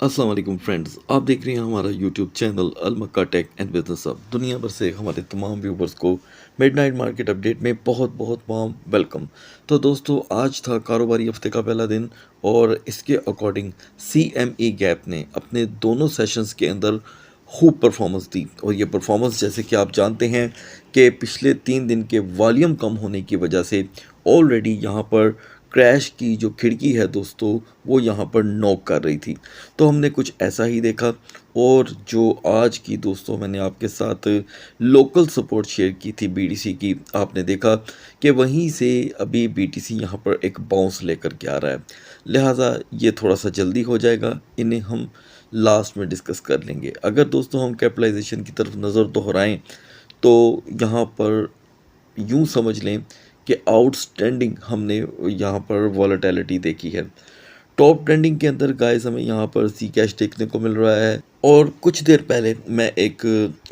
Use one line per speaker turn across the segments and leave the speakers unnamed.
अस्सलाम वालेकुम फ्रेंड्स, आप देख रहे हैं हमारा YouTube channel Al Makka tech and business hub. दुनिया भर से हमारे तमाम व्यूवर्स को मिडनाइट मार्केट अपडेट में बहुत बहुत वार्म वेलकम। तो दोस्तों, आज था कारोबारी हफ्ते का पहला दिन और इसके अकॉर्डिंग CME गैप ने अपने दोनों सेशंस के अंदर खूब परफॉर्मेंस दी। और ये परफॉर्मेंस, जैसे कि आप जानते हैं कि पिछले 3 दिन के वॉल्यूम कम होने की वजह से ऑलरेडी यहाँ पर क्रैश की जो खिड़की है दोस्तों, वो यहाँ पर नॉक कर रही थी। तो हमने कुछ ऐसा ही देखा। और जो आज की दोस्तों मैंने आपके साथ लोकल सपोर्ट शेयर की थी BTC की, आपने देखा कि वहीं से अभी BTC यहाँ पर एक बाउंस लेकर के आ रहा है। लिहाजा ये थोड़ा सा जल्दी हो जाएगा, इन्हें हम लास्ट में डिस्कस कर लेंगे। अगर दोस्तों हम कैपिटलाइजेशन की तरफ नज़र दोहराएं तो यहाँ पर यूँ समझ लें कि आउटस्टैंडिंग हमने यहाँ पर वॉलेटिलिटी देखी है। टॉप ट्रेंडिंग के अंदर गाइस हमें यहाँ पर सी कैश देखने को मिल रहा है। और कुछ देर पहले मैं एक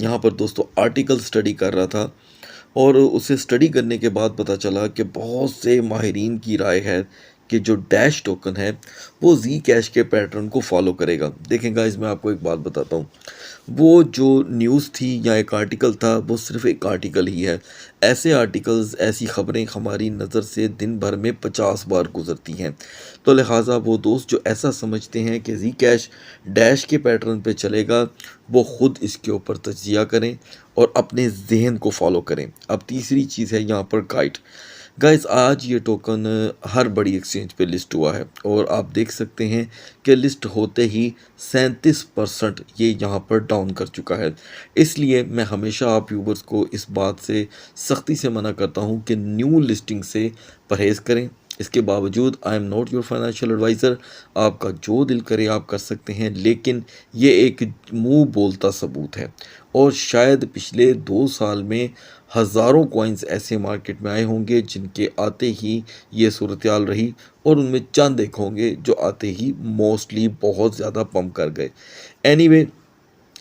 यहाँ पर दोस्तों आर्टिकल स्टडी कर रहा था और उसे स्टडी करने के बाद पता चला कि बहुत से माहिरीन की राय है कि जो डैश टोकन है वो जी कैश के पैटर्न को फॉलो करेगा। देखें गाइस, मैं आपको एक बात बताता हूँ, वो जो न्यूज़ थी या एक आर्टिकल था वो सिर्फ एक आर्टिकल ही है। ऐसे आर्टिकल्स, ऐसी खबरें हमारी नज़र से दिन भर में 50 बार गुजरती हैं। तो लिहाजा वो दोस्त जो ऐसा समझते हैं कि जी कैश डैश के पैटर्न पे चलेगा, वो ख़ुद इसके ऊपर तजिया करें और अपने जहन को फॉलो करें। अब तीसरी चीज़ है यहाँ पर काइट। गाइस, आज ये टोकन हर बड़ी एक्सचेंज पे लिस्ट हुआ है और आप देख सकते हैं कि लिस्ट होते ही 37% ये यहाँ पर डाउन कर चुका है। इसलिए मैं हमेशा आप व्यूवर्स को इस बात से सख्ती से मना करता हूँ कि न्यू लिस्टिंग से परहेज़ करें। इसके बावजूद I am not your financial adviser, आपका जो दिल करे आप कर सकते हैं, लेकिन ये एक मुंह बोलता सबूत है। और शायद पिछले 2 साल में हज़ारों कॉइन्स ऐसे मार्केट में आए होंगे जिनके आते ही ये सूरत हाल रही, और उनमें चंद एक होंगे जो आते ही मोस्टली बहुत ज़्यादा पम्प कर गए। एनीवे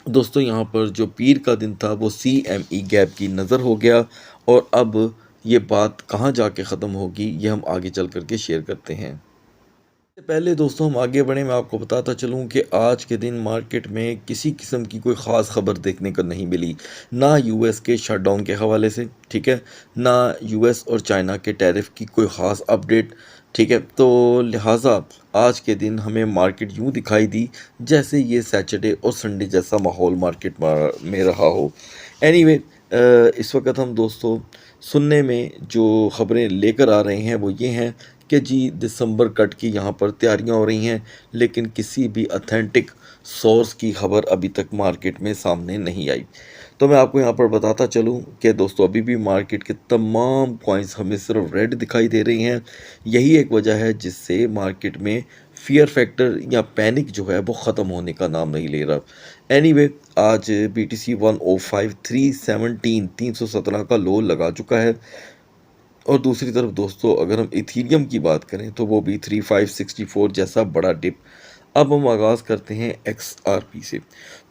दोस्तों, यहाँ पर जो पीर का दिन था वो CME गैप की नज़र हो गया। और अब ये बात कहाँ जाके ख़त्म होगी ये हम आगे चल कर के शेयर करते हैं। इससे पहले दोस्तों हम आगे बढ़ें, मैं आपको बताता चलूं कि आज के दिन मार्केट में किसी किस्म की कोई ख़ास खबर देखने को नहीं मिली। ना US के शटडाउन के हवाले से, ठीक है, ना US और चाइना के टैरिफ की कोई ख़ास अपडेट, ठीक है। तो लिहाजा आज के दिन हमें मार्केट यूँ दिखाई दी जैसे ये सैटरडे और संडे जैसा माहौल मार्केट में रहा हो। एनीवे, इस वक्त हम दोस्तों सुनने में जो ख़बरें लेकर आ रहे हैं वो ये हैं कि जी दिसंबर कट की यहाँ पर तैयारियां हो रही हैं, लेकिन किसी भी अथेंटिक सोर्स की खबर अभी तक मार्केट में सामने नहीं आई। तो मैं आपको यहाँ पर बताता चलूँ कि दोस्तों अभी भी मार्केट के तमाम कॉइन्स हमें सिर्फ रेड दिखाई दे रही हैं। यही एक वजह है जिससे मार्केट में फियर फैक्टर या पैनिक जो है वो ख़त्म होने का नाम नहीं ले रहा। एनीवे, आज BTC 105,317 का लो लगा चुका है। और दूसरी तरफ दोस्तों अगर हम इथीरियम की बात करें तो वो भी 3564 जैसा बड़ा डिप। अब हम आगाज़ करते हैं XRP से।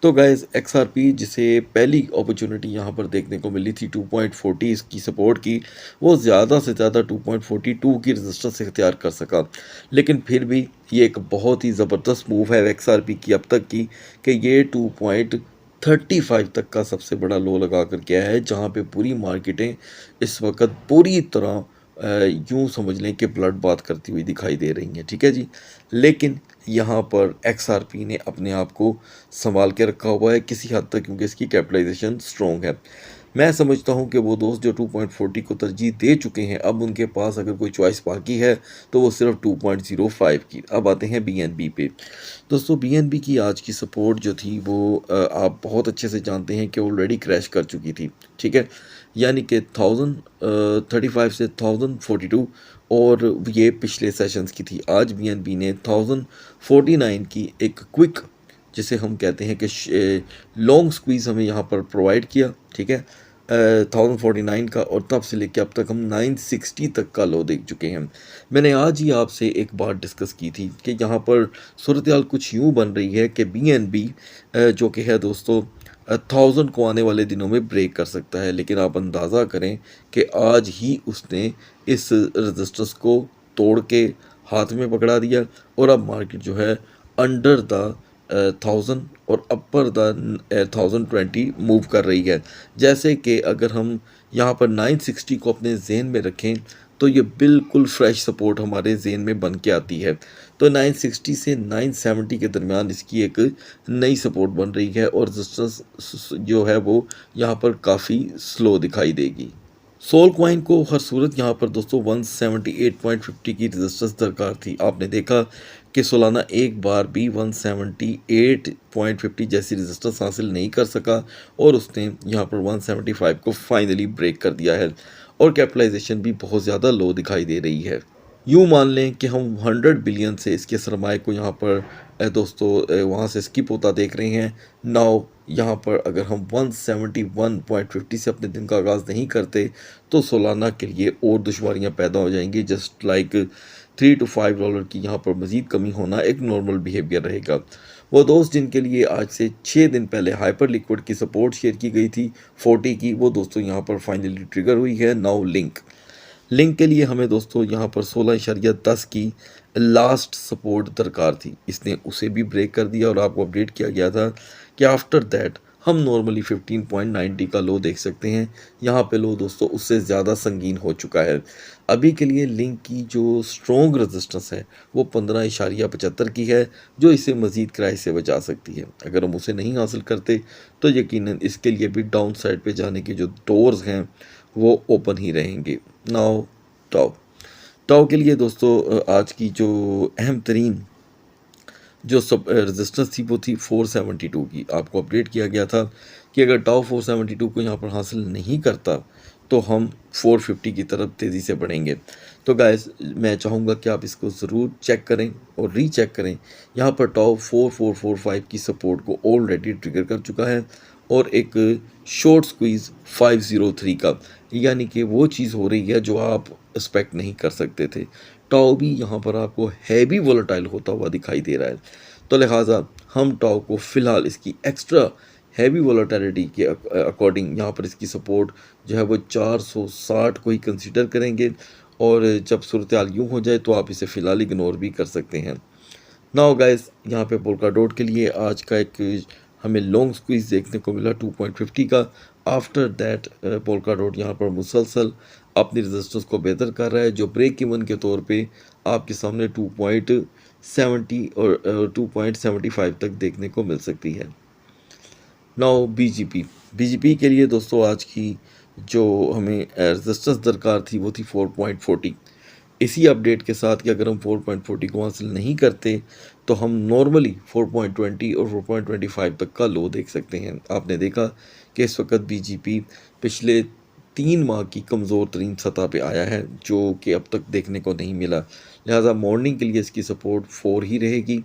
तो गाइस, XRP जिसे पहली अपॉर्चुनिटी यहाँ पर देखने को मिली थी 2.40 इसकी सपोर्ट की, वो ज़्यादा से ज़्यादा 2.42 की रेजिस्टेंस इख्तियार कर सका। लेकिन फिर भी ये एक बहुत ही ज़बरदस्त मूव है XRP की अब तक की कि ये 2.35 तक का सबसे बड़ा लो लगा कर के आया है, जहाँ पे पूरी मार्केटें इस वक्त पूरी तरह यूँ समझ लें कि ब्लड बाथ करती हुई दिखाई दे रही हैं, ठीक है जी। लेकिन यहाँ पर XRP ने अपने आप को संभाल के रखा हुआ है किसी हद तक, क्योंकि इसकी कैपिटलाइजेशन स्ट्रॉन्ग है। मैं समझता हूँ कि वो दोस्त जो 2.40 को तरजीह दे चुके हैं, अब उनके पास अगर कोई चॉइस बाकी है तो वो सिर्फ 2.05 की। अब आते हैं BNB पे। दोस्तों BNB की आज की सपोर्ट जो थी वो आप बहुत अच्छे से जानते हैं कि ऑलरेडी क्रैश कर चुकी थी, ठीक है, यानी कि 1035 से 1042, और ये पिछले सेशंस की थी। आज BNB ने 1049 की एक क्विक, जिसे हम कहते हैं कि लॉन्ग स्क्वीज़ हमें यहाँ पर प्रोवाइड किया, ठीक है, 1049 का, और तब से लेकर अब तक हम 960 तक का लो देख चुके हैं। मैंने आज ही आपसे एक बात डिस्कस की थी कि यहाँ पर सूरत हाल कुछ यूँ बन रही है कि BNB जो कि है दोस्तों 1000 को आने वाले दिनों में ब्रेक कर सकता है। लेकिन आप अंदाज़ा करें कि आज ही उसने इस रेजिस्टेंस को तोड़ के हाथ में पकड़ा दिया और अब मार्केट जो है अंडर द 1000 और अपर द 1020 मूव कर रही है। जैसे कि अगर हम यहाँ पर 960 को अपने ज़हन में रखें तो ये बिल्कुल फ्रेश सपोर्ट हमारे ज़हन में बन के आती है। तो 960 से 970 के दरमियान इसकी एक नई सपोर्ट बन रही है और रेजिस्टेंस जो है वो यहाँ पर काफ़ी स्लो दिखाई देगी। सोल कॉइन को हर सूरत यहाँ पर दोस्तों 178.50 की रेजिस्टेंस दरकार थी। आपने देखा कि सोलाना एक बार भी 178.50 जैसी रेजिस्टेंस हासिल नहीं कर सका और उसने यहाँ पर 175 को फाइनली ब्रेक कर दिया है और कैपिटलाइजेशन भी बहुत ज़्यादा लो दिखाई दे रही है। यूँ मान लें कि हम 100 बिलियन से इसके सरमाए को यहाँ पर दोस्तों वहाँ से स्किप होता देख रहे हैं। नाउ यहाँ पर अगर हम 171.50 से अपने दिन का आगाज़ नहीं करते तो सोलाना के लिए और दुश्वारियाँ पैदा हो जाएंगी। जस्ट लाइक $3 to $5 की यहाँ पर मज़ीद कमी होना एक नॉर्मल बिहेवियर रहेगा। वो दोस्त जिनके लिए आज से 6 दिन पहले हाइपर लिक्विड की सपोर्ट शेयर की गई थी 40 की, वो दोस्तों यहाँ पर फाइनली ट्रिगर हुई है। नाउ लिंक के लिए हमें दोस्तों यहाँ पर 16.10 की लास्ट सपोर्ट दरकार थी। इसने उसे भी ब्रेक कर दिया और आपको अपडेट किया गया था कि आफ्टर दैट हम नॉर्मली 15.90 का लो देख सकते हैं। यहाँ पे लो दोस्तों उससे ज़्यादा संगीन हो चुका है। अभी के लिए लिंक की जो स्ट्रॉन्ग रेजिस्टेंस है वो 15.75 की है, जो इसे मज़ीद किराए से बचा सकती है। अगर हम उसे नहीं हासिल करते तो यकीनन इसके लिए भी डाउन साइड पर जाने के जो डोर्स हैं वो ओपन ही रहेंगे। नाउ टाओ के लिए दोस्तों आज की जो अहम तरीन जो सब रेजिस्टेंस थी वो थी 472 की। आपको अपडेट किया गया था कि अगर टाओ 472 को यहाँ पर हासिल नहीं करता तो हम 450 की तरफ तेज़ी से बढ़ेंगे। तो गाइस मैं चाहूँगा कि आप इसको ज़रूर चेक करें और रीचेक करें। यहाँ पर टाओ 4445 की सपोर्ट को ऑलरेडी ट्रिगर कर चुका है और एक शॉर्ट स्क्वीज़ 503 का, यानी कि वो चीज़ हो रही है जो आप एक्सपेक्ट नहीं कर सकते थे। टाओ भी यहाँ पर आपको हैवी वोलेटाइल होता हुआ दिखाई दे रहा है, तो लिहाजा हम टाओ को फ़िलहाल इसकी एक्स्ट्रा हैवी वोलेटिलिटी के अकॉर्डिंग यहाँ पर इसकी सपोर्ट जो है वो 460 को ही कंसिडर करेंगे और जब सूरत हाल यूँ हो जाए तो आप इसे फ़िलहाल इग्नोर भी कर सकते हैं। नाउ गाइस यहाँ पे पोल्का डॉट के लिए आज का एक हमें लॉन्ग स्क्वीज देखने को मिला 2.50 का। आफ्टर दैट पोल्का डॉट यहाँ पर मुसलसल अपनी रेजिस्टेंस को बेहतर कर रहा है, जो ब्रेक इवन के तौर पे आपके सामने 2.70 और 2.75 तक देखने को मिल सकती है। नाउ बीजीपी के लिए दोस्तों आज की जो हमें रेजिस्टेंस दरकार थी वो थी 4.40। इसी अपडेट के साथ कि अगर हम 4.40 को हासिल नहीं करते तो हम नॉर्मली 4.20 और 4.25 तक का लो देख सकते हैं। आपने देखा कि इस वक्त बीजीपी पिछले 3 माह की कमज़ोर तरीन सतह पे आया है, जो कि अब तक देखने को नहीं मिला। लिहाजा मॉर्निंग के लिए इसकी सपोर्ट 4 ही रहेगी,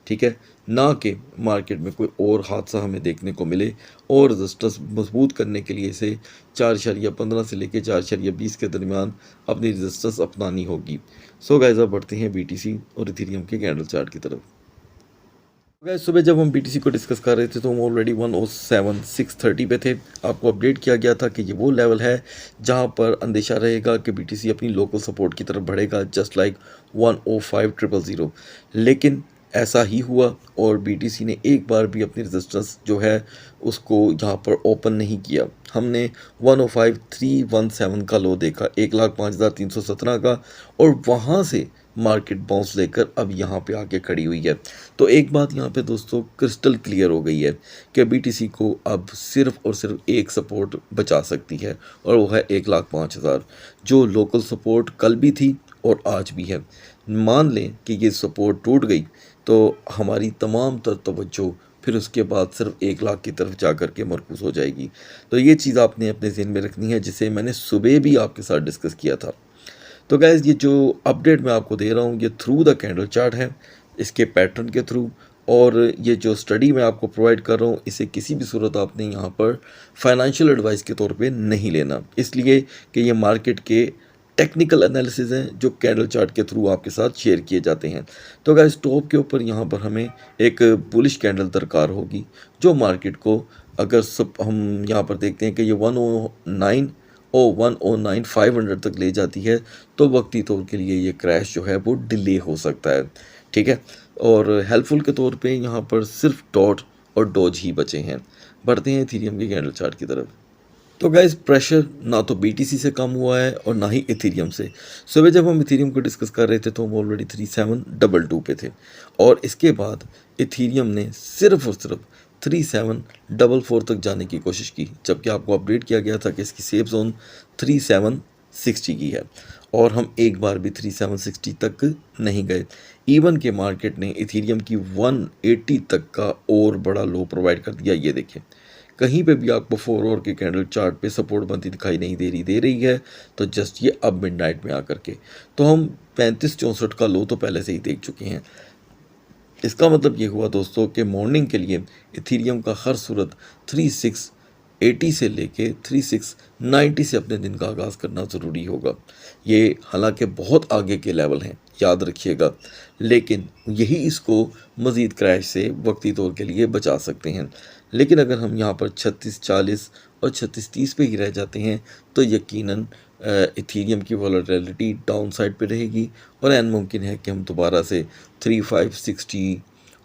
ठीक है, ना कि मार्केट में कोई और हादसा हमें देखने को मिले और रेजिस्टेंस मजबूत करने के लिए इसे 4.15 से लेकर 4.20 के दरमियान अपनी रेजिस्टेंस अपनानी होगी। सो गाइस अब बढ़ते हैं बीटीसी और इथेरियम के कैंडल चार्ट की तरफ। गाइस सुबह जब हम बीटीसी को डिस्कस कर रहे थे तो हम ऑलरेडी 107,630 पे थे। आपको अपडेट किया गया था कि ये वो लेवल है जहां पर अंदेशा रहेगा कि बीटीसी अपनी लोकल सपोर्ट की तरफ बढ़ेगा, जस्ट लाइक 105,000। लेकिन ऐसा ही हुआ और बीटीसी ने एक बार भी अपनी रेजिस्टेंस जो है उसको यहाँ पर ओपन नहीं किया। हमने 105,317 का लो देखा, 1,05,317 का, और वहाँ से मार्केट बाउंस लेकर अब यहाँ पे आके खड़ी हुई है। तो एक बात यहाँ पे दोस्तों क्रिस्टल क्लियर हो गई है कि बीटीसी को अब सिर्फ और सिर्फ एक सपोर्ट बचा सकती है और वो है 1,05,000, जो लोकल सपोर्ट कल भी थी और आज भी है। मान लें कि ये सपोर्ट टूट गई तो हमारी तमाम तवज्जो फिर उसके बाद सिर्फ 1 लाख की तरफ जा कर के मरकूज़ हो जाएगी। तो ये चीज़ आपने अपने ज़हन में रखनी है, जिसे मैंने सुबह भी आपके साथ डिस्कस किया था। तो गाइज़ ये जो अपडेट मैं आपको दे रहा हूँ ये थ्रू द कैंडल चार्ट है, इसके पैटर्न के थ्रू, और ये जो स्टडी मैं आपको प्रोवाइड कर रहा हूँ इसे किसी भी सूरत आपने यहाँ पर फाइनेंशियल एडवाइस के तौर पे नहीं लेना, इसलिए कि ये मार्केट के टेक्निकल एनालिसिस हैं जो कैंडल चार्ट के थ्रू आपके साथ शेयर किए जाते हैं। तो गाइस टॉप के ऊपर यहाँ पर हमें एक बुलिश कैंडल दरकार होगी, जो मार्केट को अगर सब हम यहाँ पर देखते हैं कि ये 109 और 109,500 तक ले जाती है तो वक्ती तौर के लिए ये क्रैश जो है वो डिले हो सकता है, ठीक है। और हेल्पफुल के तौर पे यहाँ पर सिर्फ डॉट और डॉज ही बचे हैं। बढ़ते हैं इथेरियम के कैंडल चार्ट की तरफ। तो गाइस प्रेशर ना तो बीटीसी से कम हुआ है और ना ही इथेरियम से। सुबह जब हम इथेरियम को डिस्कस कर रहे थे तो हम ऑलरेडी 3722 पे थे और इसके बाद इथेरियम ने सिर्फ और सिर्फ 3744 तक जाने की कोशिश की, जबकि आपको अपडेट किया गया था कि इसकी सेफ जोन 3760 की है और हम एक बार भी 3760 तक नहीं गए। इवन के मार्केट ने इथेरियम की 180 तक का और बड़ा लो प्रोवाइड कर दिया। ये देखिए कहीं पे भी आपको 4 आवर के कैंडल चार्ट पे सपोर्ट बनती दिखाई नहीं दे रही है। तो जस्ट ये अब मिडनाइट में आकर के तो हम 3564 का लो तो पहले से ही देख चुके हैं। इसका मतलब ये हुआ दोस्तों कि मॉर्निंग के लिए इथेरियम का हर सूरत 3680 से लेके 3690 से अपने दिन का आगाज़ करना ज़रूरी होगा। ये हालांकि बहुत आगे के लेवल हैं, याद रखिएगा, लेकिन यही इसको मज़ीद क्रैश से वक्ती तौर के लिए बचा सकते हैं। लेकिन अगर हम यहाँ पर 3640 और 3630 पे ही रह जाते हैं तो यकीनन इथेरियम की वॉलेटिलिटी डाउन साइड पे रहेगी और एन मुमकिन है कि हम दोबारा से 3560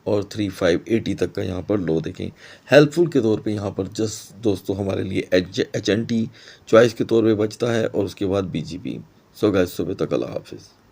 और 3580 तक का यहाँ पर लो देखें। हेल्पफुल के तौर पे यहाँ पर जस्ट दोस्तों हमारे लिए HNT चॉइस के तौर पे बचता है और उसके बाद BGP। सो गाइस सुबह तक अल्लाह हाफिज़।